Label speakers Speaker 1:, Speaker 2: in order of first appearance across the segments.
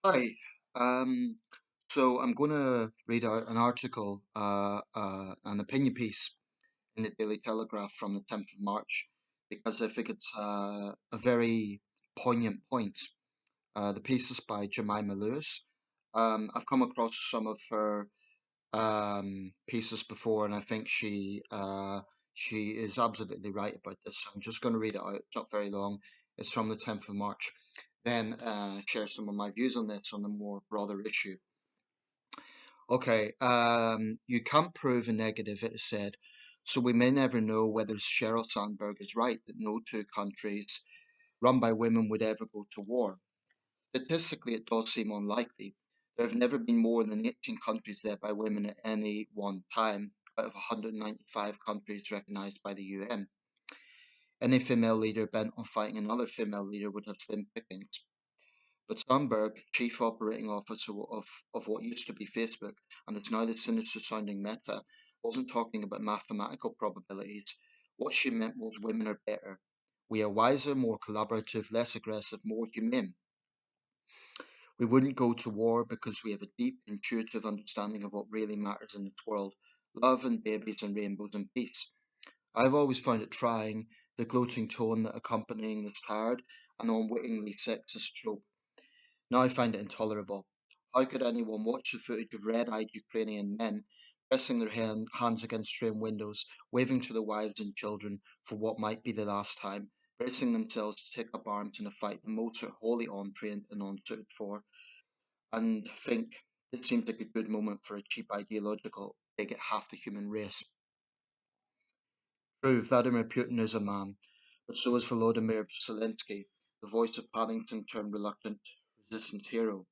Speaker 1: Hi. Um, so I'm going to read out an article, an opinion piece in the Daily Telegraph from the 10th of March, because I think it's a very poignant point. The piece is by Jemima Lewis. I've come across some of her pieces before, and I think she is absolutely right about this. I'm just going to read it out. It's not very long. It's from the 10th of March. Then share some of my views on this on the more broader issue. Okay, you can't prove a negative, it is said, so we may never know whether Sheryl Sandberg is right that no two countries run by women would ever go to war. Statistically, it does seem unlikely. There have never been more than 18 countries led by women at any one time out of 195 countries recognized by the UN. Any female leader bent on fighting another female leader would have slim pickings. But Sandberg, chief operating officer of what used to be Facebook and is now the sinister sounding Meta, wasn't talking about mathematical probabilities. What she meant was women are better. We are wiser, more collaborative, less aggressive, more humane. We wouldn't go to war because we have a deep, intuitive understanding of what really matters in this world: love and babies and rainbows and peace. I've always found it trying, the gloating tone that accompanying this tired and unwittingly sexist trope. Now I find it intolerable. How could anyone watch the footage of red-eyed Ukrainian men pressing their hands against train windows, waving to their wives and children for what might be the last time, bracing themselves to take up arms in a fight the most are wholly untrained and unsuited for, and think it seems like a good moment for a cheap ideological dig at half the human race? True, Vladimir Putin is a man, but so is Volodymyr Zelensky, the voice of Paddington turned reluctant resistance hero.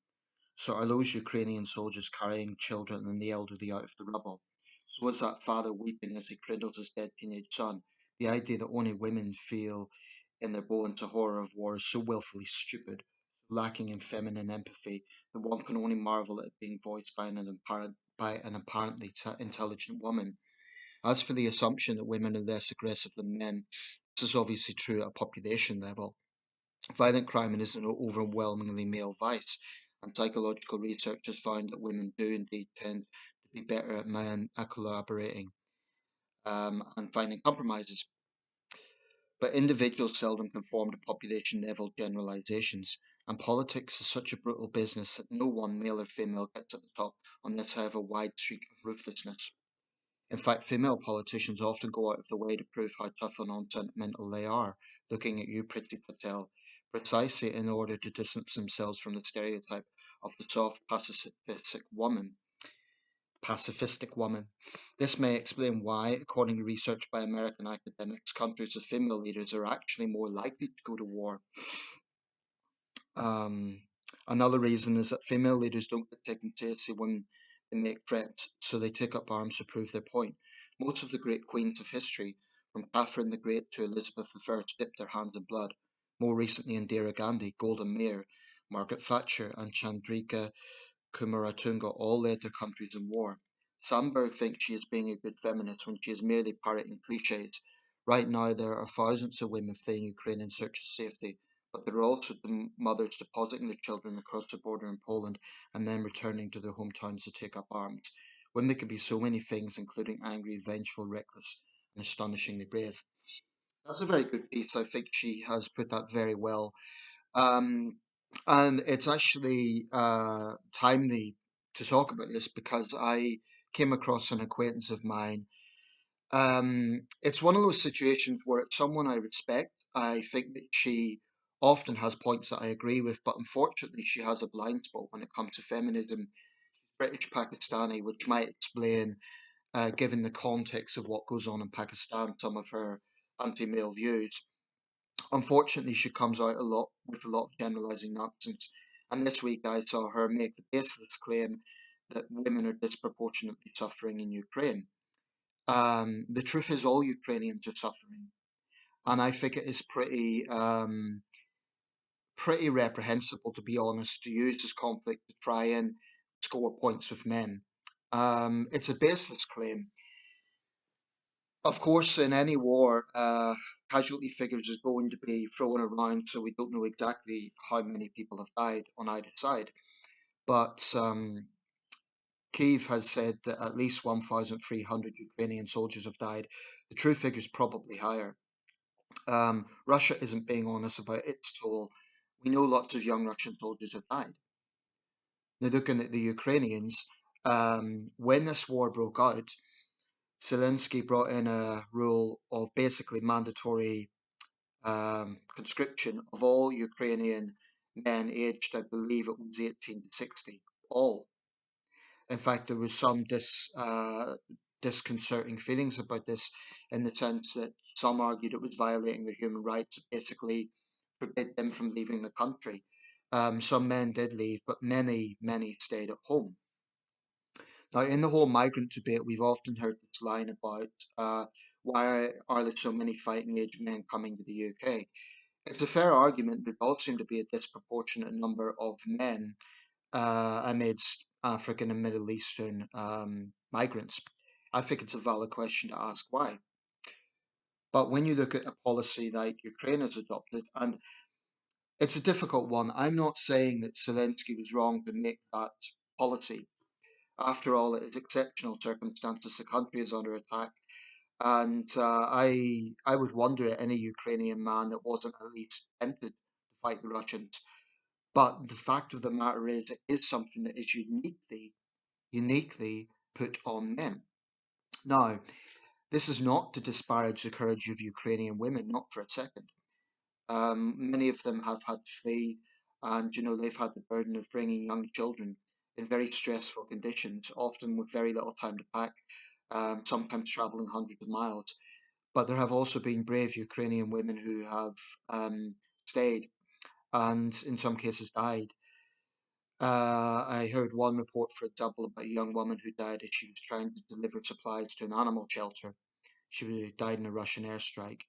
Speaker 1: So are those Ukrainian soldiers carrying children and the elderly out of the rubble. So is that father weeping as he cradles his dead teenage son. The idea that only women feel in their bones the horror of war is so willfully stupid, lacking in feminine empathy, that one can only marvel at it being voiced by an apparently intelligent woman. As for the assumption that women are less aggressive than men, this is obviously true at a population level. Violent crime is an overwhelmingly male vice, and psychological research has found that women do indeed tend to be better at men at collaborating and finding compromises. But individuals seldom conform to population level generalizations, and politics is such a brutal business that no one, male or female, gets at the top unless they have a wide streak of ruthlessness. In fact, female politicians often go out of the way to prove how tough and unsentimental they are, looking at you, Priti Patel, precisely in order to distance themselves from the stereotype of the soft, pacifistic woman. This may explain why, according to research by American academics, countries with female leaders are actually more likely to go to war. Um, Another reason is that female leaders don't get taken seriously when they make threats, so they take up arms to prove their point. Most of the great queens of history, from Catherine the Great to Elizabeth I, dipped their hands in blood. More recently, Indira Gandhi, Golda Meir, Margaret Thatcher, and Chandrika Kumaratunga all led their countries in war. Sandberg thinks she is being a good feminist when she is merely parroting cliches. Right now, there are thousands of women fleeing Ukraine in search of safety, but there are also the mothers depositing their children across the border in Poland and then returning to their hometowns to take up arms. Women can be so many things, including angry, vengeful, reckless, and astonishingly brave. That's a very good piece. I think she has put that very well. Um, and it's actually timely to talk about this because I came across an acquaintance of mine. It's one of those situations where it's someone I respect. I think that she often has points that I agree with, but unfortunately, she has a blind spot when it comes to feminism. British Pakistani, which might explain, given the context of what goes on in Pakistan, some of her anti male views. Unfortunately, she comes out a lot with a lot of generalizing nonsense. And this week I saw her make the baseless claim that women are disproportionately suffering in Ukraine. The truth is, all Ukrainians are suffering, and I think it is pretty reprehensible, to be honest, to use this conflict to try and score points with men. It's a baseless claim. Of course, in any war, casualty figures is going to be thrown around, so we don't know exactly how many people have died on either side. but Kyiv has said that at least 1,300 Ukrainian soldiers have died. The true figure is probably higher. Russia isn't being honest about its toll. We know lots of young Russian soldiers have died. Now, looking at the Ukrainians, when this war broke out, Zelensky brought in a rule of basically mandatory conscription of all Ukrainian men aged, I believe it was 18 to 60, all. In fact, there was some disconcerting feelings about this in the sense that some argued it was violating their human rights, basically forbid them from leaving the country. Some men did leave, but many stayed at home. Now, in the whole migrant debate, we've often heard this line about why are there so many fighting age men coming to the UK? It's a fair argument. There does seem to be a disproportionate number of men amidst African and Middle Eastern migrants. I think it's a valid question to ask why. But when you look at a policy like Ukraine has adopted, and it's a difficult one, I'm not saying that Zelensky was wrong to make that policy. After all, it is exceptional circumstances. The country is under attack, and I would wonder at any Ukrainian man that wasn't at least tempted to fight the Russians. But the fact of the matter is, it is something that is uniquely put on men. Now, this is not to disparage the courage of Ukrainian women, not for a second. Many of them have had to flee, and they've had the burden of bringing young children in very stressful conditions, often with very little time to pack, sometimes traveling hundreds of miles. But there have also been brave Ukrainian women who have stayed and, in some cases, died. I heard one report, for example, about a young woman who died as she was trying to deliver supplies to an animal shelter. She died in a Russian airstrike.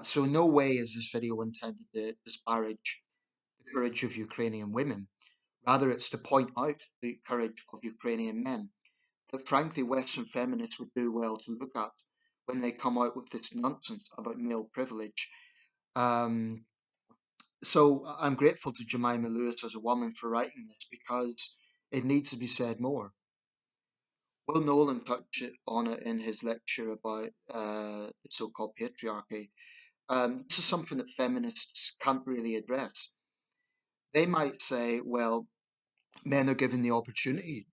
Speaker 1: So in no way is this video intended to disparage the courage of Ukrainian women. Rather, it's to point out the courage of Ukrainian men that, frankly, Western feminists would do well to look at when they come out with this nonsense about male privilege. Um, so I'm grateful to Jemima Lewis as a woman for writing this because it needs to be said more. Will Nolan touched on it in his lecture about the so-called patriarchy. This is something that feminists can't really address. They might say, well, men are given the opportunity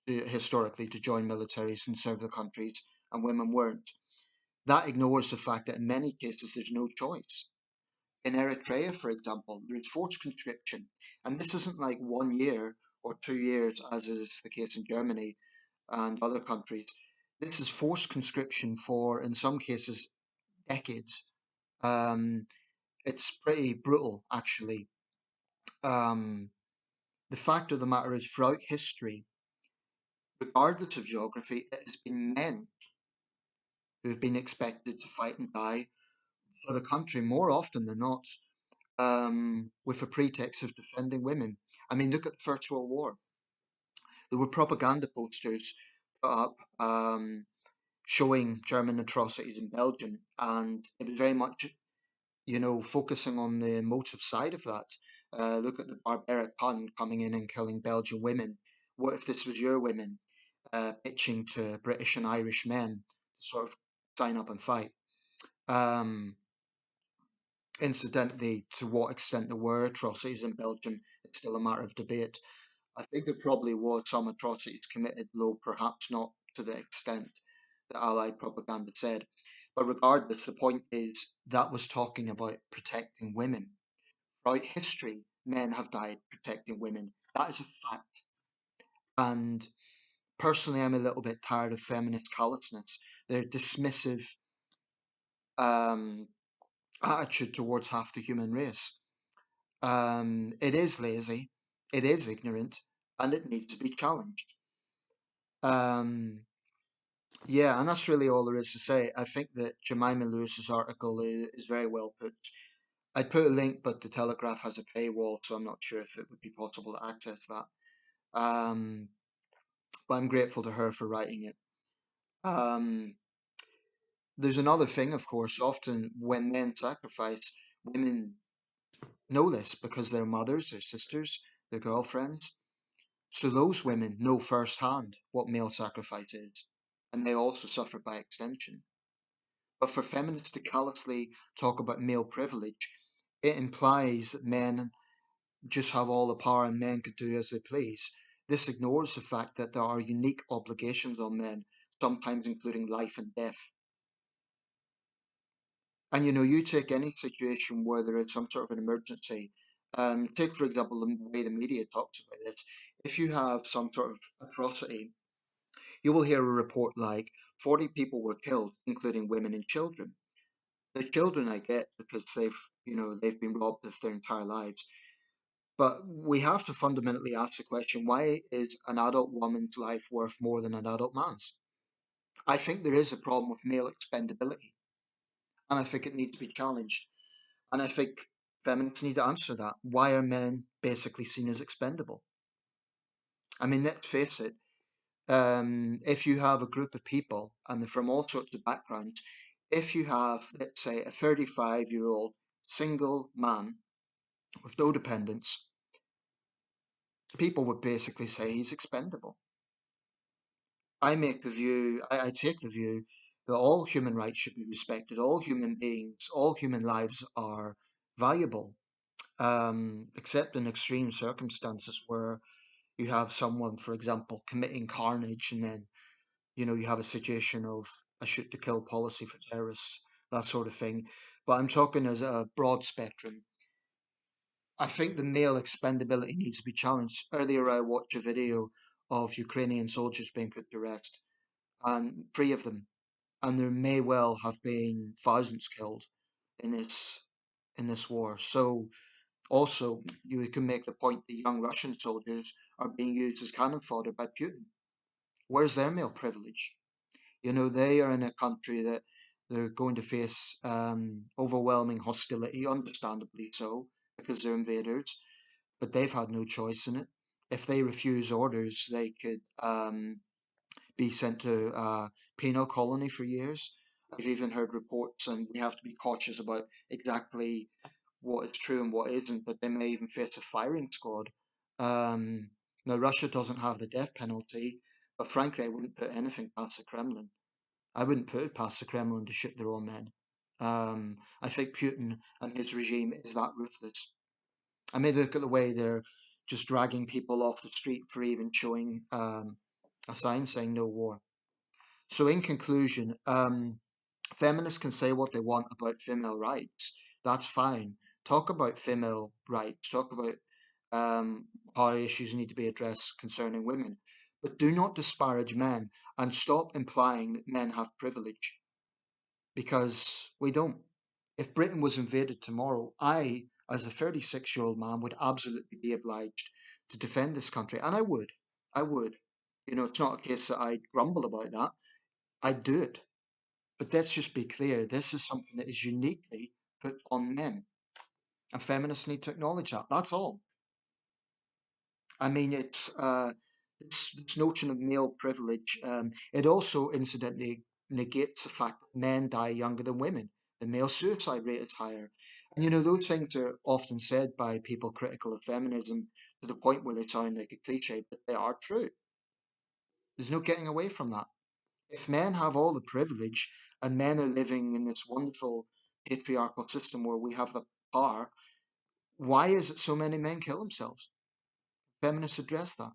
Speaker 1: historically to join militaries and serve their countries, and women weren't. That ignores the fact that in many cases there's no choice. In Eritrea, for example, there is forced conscription, and this isn't like 1 year or 2 years, as is the case in Germany and other countries. This is forced conscription for, in some cases, decades. Um, it's pretty brutal, actually. Um, the fact of the matter is, throughout history, regardless of geography, it has been men who have been expected to fight and die for the country more often than not, with a pretext of defending women. I mean, look at the First World War. There were propaganda posters put up showing German atrocities in Belgium, and it was very much, focusing on the motive side of that. Look at the barbaric Hun coming in and killing Belgian women. What if this was your women pitching to British and Irish men to sort of sign up and fight? Um, Incidentally, to what extent there were atrocities in Belgium, it's still a matter of debate. I think there probably was some atrocities committed, though perhaps not to the extent that Allied propaganda said. But regardless, the point is that was talking about protecting women. Throughout history, men have died protecting women. That is a fact. And personally, I'm a little bit tired of feminist callousness, their dismissive um, attitude towards half the human race. It is lazy, it is ignorant, and it needs to be challenged. Um, yeah, and that's really all there is to say. I think that Jemima Lewis's article is very well put. I'd put a link, but the Telegraph has a paywall, so I'm not sure if it would be possible to access that. Um, but I'm grateful to her for writing it. Um, there's another thing, of course. Often when men sacrifice, women know this because their mothers, their sisters, their girlfriends. So those women know firsthand what male sacrifice is, and they also suffer by extension. But for feminists to callously talk about male privilege, it implies that men just have all the power and men could do as they please. This ignores the fact that there are unique obligations on men, sometimes including life and death. And you take any situation where there is some sort of an emergency. Take, for example, the way the media talks about this. If you have some sort of atrocity, you will hear a report like 40 people were killed, including women and children. The children I get because they've been robbed of their entire lives. But we have to fundamentally ask the question, why is an adult woman's life worth more than an adult man's? I think there is a problem with male expendability, and I think it needs to be challenged. And I think feminists need to answer that. Why are men basically seen as expendable? I mean, let's face it, if you have a group of people and they're from all sorts of backgrounds, if you have, let's say, a 35-year-old single man with no dependents, people would basically say he's expendable. I take the view that all human rights should be respected, all human beings, all human lives are valuable, except in extreme circumstances where you have someone, for example, committing carnage, and then you have a situation of a shoot to kill policy for terrorists, that sort of thing. But I'm talking as a broad spectrum. I think the male expendability needs to be challenged. Earlier, I watched a video of Ukrainian soldiers being put to rest, and three of them, and there may well have been thousands killed in this war. So also, you can make the point that young Russian soldiers are being used as cannon fodder by Putin. Where's their male privilege? They are in a country that they're going to face overwhelming hostility, understandably so, because they're invaders, but they've had no choice in it. If they refuse orders, they could be sent to a penal colony for years. I've even heard reports, and we have to be cautious about exactly what is true and what isn't, but they may even face a firing squad. Um, Now, Russia doesn't have the death penalty, but frankly, I wouldn't put anything past the Kremlin. I wouldn't put it past the Kremlin to shoot their own men. I think Putin and his regime is that ruthless. I mean, look at the way they're just dragging people off the street for even showing a sign saying no war. So, in conclusion, feminists can say what they want about female rights. That's fine. Talk about female rights. Talk about how issues need to be addressed concerning women. But do not disparage men and stop implying that men have privilege because we don't. If Britain was invaded tomorrow, I, as a 36-year-old man, would absolutely be obliged to defend this country. And I would. I would. It's not a case that I'd grumble about that. I'd do it. But let's just be clear, this is something that is uniquely put on men. And feminists need to acknowledge that. That's all. I mean, it's this notion of male privilege. It also, incidentally, negates the fact that men die younger than women. The male suicide rate is higher. And those things are often said by people critical of feminism to the point where they sound like a cliche, but they are true. There's no getting away from that. If men have all the privilege and men are living in this wonderful patriarchal system where we have the power, why is it so many men kill themselves? Feminists address that.